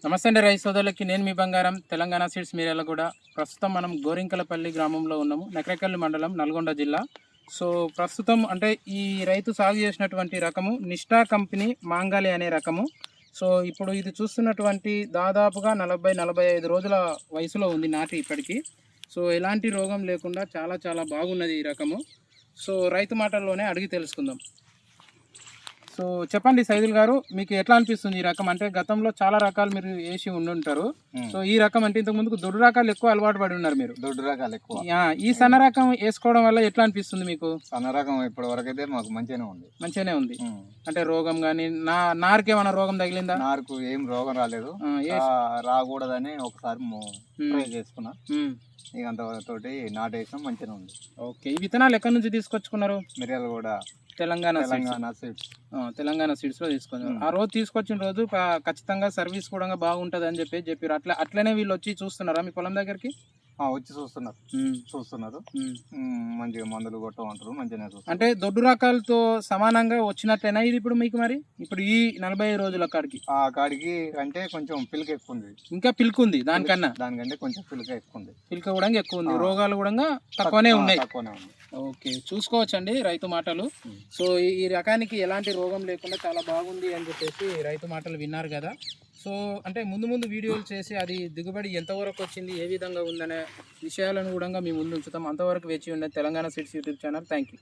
నమస్తే అండి రైతు సోదరులకి, నేను మీ బంగారం తెలంగాణ సీడ్స్ మీరేలా కూడా. ప్రస్తుతం మనం గోరింకలపల్లి గ్రామంలో ఉన్నాము, నకరేకల్లి మండలం, నల్గొండ జిల్లా. సో ప్రస్తుతం అంటే ఈ రైతు సాగు చేసినటువంటి రకము నిష్టా కంపెనీ మాంగాలి అనే రకము. సో ఇప్పుడు ఇది చూస్తున్నటువంటి దాదాపుగా 40-45 రోజుల వయసులో ఉంది నాటి ఇప్పటికీ. సో ఎలాంటి రోగం లేకుండా చాలా చాలా బాగున్నది ఈ రకము. సో రైతు మాటల్లోనే అడిగి తెలుసుకుందాం. సో చెప్పండి సైదుల్ గారు, మీకు ఎట్లా అనిపిస్తుంది ఈ రకం? అంటే గతంలో చాలా రకాలు మీరు వేసి ఉండుంటారు. సో ఈ రకం అంటే ఇంతకు ముందుకు దొడ్డు రకాలు ఎక్కువ అలవాటు పడి ఉన్నారు మీరు. దొడ్డు రకాలు ఎక్కువ. ఈ సన్న రకం వేసుకోవడం వల్ల ఎట్లా అనిపిస్తుంది మీకు? సన్న రకం ఇప్పటి వరకు అయితే మాకు మంచిగానే ఉంది. అంటే రోగం కానీ నారుకి ఏమైనా రోగం తగిలిందా? నారుకు ఏం రోగం రాలేదు, రాకూడదని ఒకసారి ట్రై చేసుకున్నా. ఇక అంతతోటి నాటేసాం, మంచిగానే ఉంది. ఓకే, ఈ విత్తనాలు ఎక్కడి నుంచి తీసుకొచ్చుకున్నారు? మిరియాలు కూడా తెలంగాణ సీడ్స్. తెలంగాణ సీడ్స్లో తీసుకొచ్చారు. ఆ రోజు తీసుకొచ్చిన రోజు ఖచ్చితంగా సర్వీస్ కూడా బాగుంటుంది అని చెప్పారు. అట్లనే వీళ్ళు వచ్చి చూస్తున్నారా మీ పొలం దగ్గరికి? వచ్చి చూస్తున్నారు. మంచిగా మందులు కొట్టమంటారు, మంచిగా చూస్తారు. అంటే దొడ్డు రకాలతో సమానంగా వచ్చినట్టేనా ఇది ఇప్పుడు మీకు? మరి ఇప్పుడు ఈ 45 రోజుల కాడికి అంటే కొంచెం పిల్క ఎక్కువ ఉంది, ఇంకా పిల్క ఉంది దానికంటే కొంచెం పిల్క ఎక్కువ ఉంది. పిల్క కూడా ఎక్కువ ఉంది, రోగాలు కూడా తక్కువనే ఉన్నాయి. ఓకే, చూసుకోవచ్చండి రైతు మాటలు. సో ఈ రకానికి ఎలాంటి రోగం లేకుండా చాలా బాగుంది అని చెప్పేసి రైతు మాటలు విన్నారు కదా. సో అంటే ముందు వీడియోలు చేసి అది దిగుబడి ఎంతవరకు వచ్చింది, ఏ విధంగా ఉందనే విషయాలను కూడా మీ ముందు ఉంచుతాం. అంతవరకు వేచి ఉండే Telangana seeds YouTube channel. Thank you.